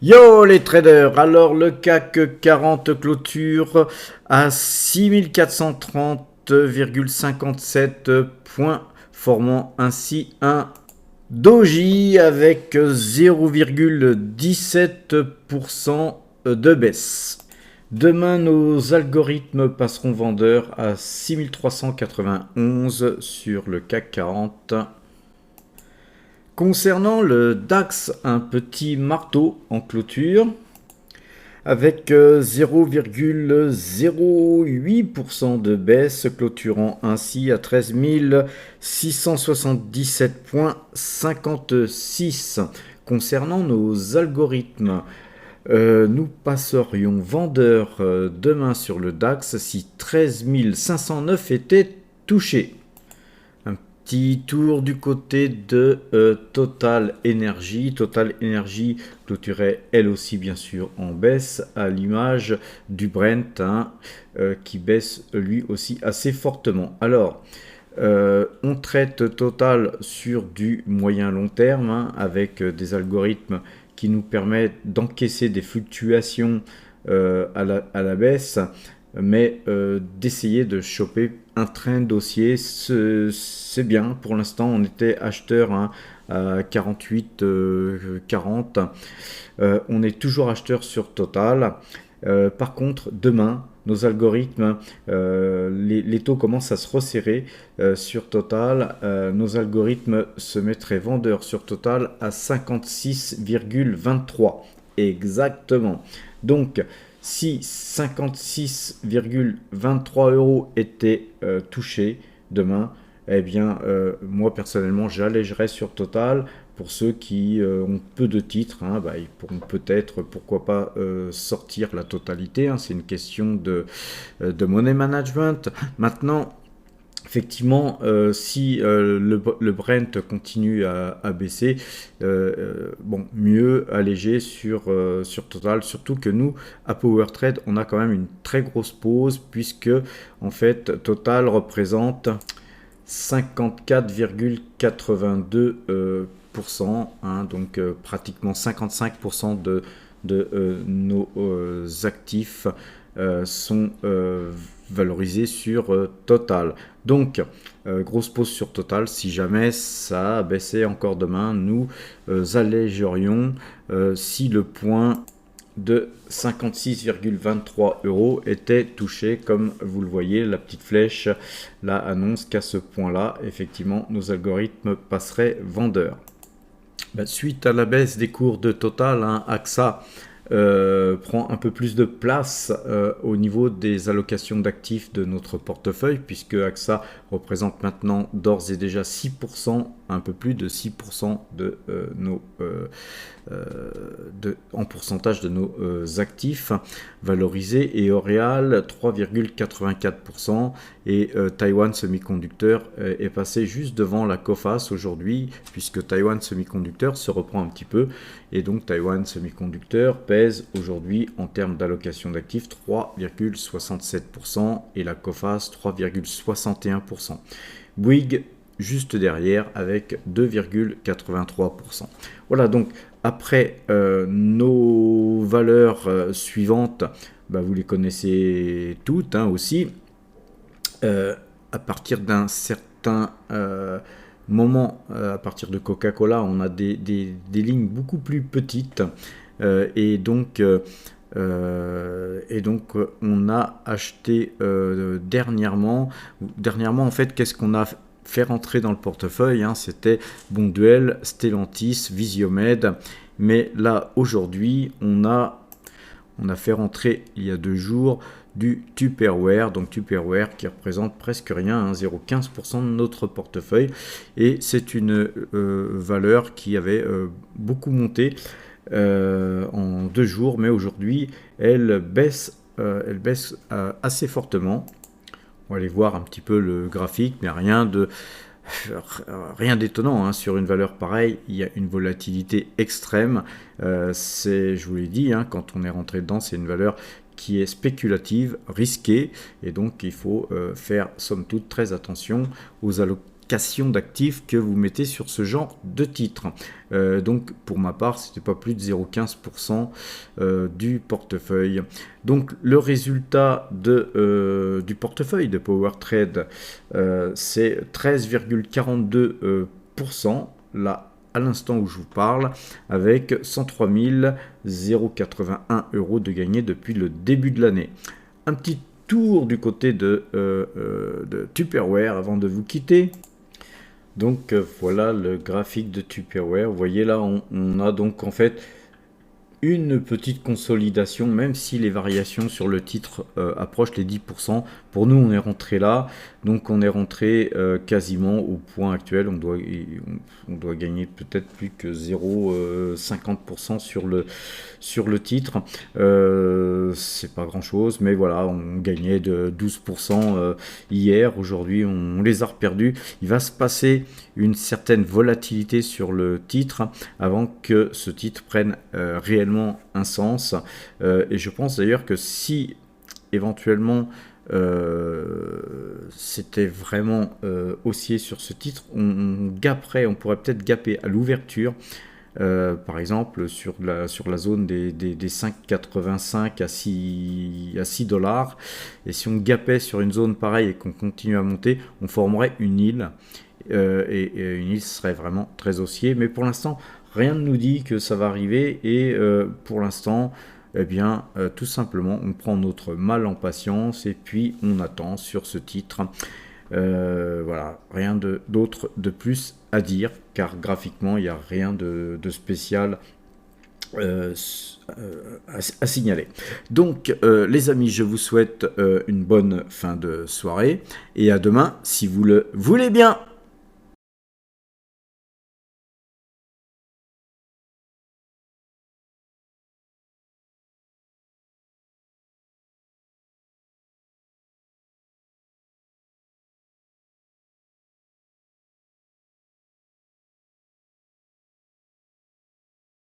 Yo les traders, alors le CAC 40 clôture à 6430,57 points, formant ainsi un doji avec 0,17% de baisse. Demain, nos algorithmes passeront vendeurs à 6391 sur le CAC 40. Concernant le DAX, un petit marteau en clôture avec 0,08% de baisse, clôturant ainsi à 13 677,56. Concernant nos algorithmes, nous passerions vendeurs demain sur le DAX si 13 509 était touché. Petit tour du côté de Total Energy. Total Energy clôturait elle aussi bien sûr en baisse à l'image du Brent qui baisse lui aussi assez fortement. Alors on traite Total sur du moyen long terme avec des algorithmes qui nous permettent d'encaisser des fluctuations à la baisse, mais d'essayer de choper un train dossier, c'est bien. Pour l'instant, on était acheteur à 48,40. On est toujours acheteur sur Total. Par contre, demain, nos algorithmes, les taux commencent à se resserrer sur Total. Nos algorithmes se mettraient vendeurs sur Total à 56,23. Exactement. Donc, si 56,23 € étaient touchés demain, eh bien, moi personnellement, j'allégerais sur Total. Pour ceux qui ont peu de titres, ils pourront peut-être, pourquoi pas, sortir la totalité. C'est une question de money management. Maintenant, effectivement, si le Brent continue à baisser, mieux alléger sur Total, surtout que nous, à PowerTrade, on a quand même une très grosse pause, puisque en fait, Total représente 54,82%, donc pratiquement 55% de nos actifs sont valorisés sur Total. Donc, grosse pause sur Total. Si jamais ça baissait encore demain, nous allégerions si le point de 56,23 € était touché. Comme vous le voyez, la petite flèche là annonce qu'à ce point là, effectivement, nos algorithmes passeraient vendeurs. Suite à la baisse des cours de Total, AXA prend un peu plus de place au niveau des allocations d'actifs de notre portefeuille, puisque AXA représente maintenant d'ores et déjà 6%, un peu plus de 6% de en pourcentage de nos actifs valorisés, et Oreal 3,84%, et Taiwan Semiconductor est passé juste devant la Coface aujourd'hui, puisque Taiwan Semiconductor se reprend un petit peu, et donc Taiwan Semiconductor pèse aujourd'hui en termes d'allocation d'actifs 3,67% et la Coface 3,61%. Bouygues juste derrière avec 2,83%. Voilà, donc après nos valeurs suivantes, vous les connaissez toutes aussi. À partir d'un certain moment, à partir de Coca-Cola, on a des lignes beaucoup plus petites, et donc on a acheté dernièrement en fait, qu'est-ce qu'on a fait rentrer dans le portefeuille, c'était Bonduelle, Stellantis, Visiomed, mais là aujourd'hui on a fait rentrer il y a 2 jours du Tupperware, donc Tupperware qui représente presque rien, 0,15% de notre portefeuille, et c'est une valeur qui avait beaucoup monté en 2 jours, mais aujourd'hui elle baisse assez fortement. On va aller voir un petit peu le graphique, mais rien d'étonnant, sur une valeur pareille. Il y a une volatilité extrême. Je vous l'ai dit, quand on est rentré dedans, c'est une valeur qui est spéculative, risquée, et donc il faut faire somme toute très attention aux allocation d'actifs que vous mettez sur ce genre de titre. Donc pour ma part, c'était pas plus de 0,15% du portefeuille. Donc le résultat du portefeuille de PowerTrade, c'est 13,42%. Là, à l'instant où je vous parle, avec 103 081 € de gagnés depuis le début de l'année. Un petit tour du côté de Tupperware avant de vous quitter. Donc voilà le graphique de Tupperware. Vous voyez là, on a donc en fait une petite consolidation, même si les variations sur le titre approchent les 10%. Pour nous, on est rentré là, donc on est rentré quasiment au point actuel. On doit gagner peut-être plus que 0,50% sur le titre. C'est pas grand chose, mais voilà, on gagnait de 12% hier. Aujourd'hui, on les a reperdus. Il va se passer une certaine volatilité sur le titre avant que ce titre prenne réellement un sens. Et je pense d'ailleurs que si éventuellement c'était vraiment haussier sur ce titre, on pourrait peut-être gapper à l'ouverture. Par exemple sur la zone des 5,85 à 6 $. Et si on gapait sur une zone pareille et qu'on continue à monter, on formerait une île. Et une île serait vraiment très haussier. Mais pour l'instant, rien ne nous dit que ça va arriver. Et pour l'instant, eh bien, tout simplement, on prend notre mal en patience et puis on attend sur ce titre. Voilà, rien d'autre de plus à dire, car graphiquement, il n'y a rien de spécial à signaler. Donc, les amis, je vous souhaite une bonne fin de soirée et à demain, si vous le voulez bien.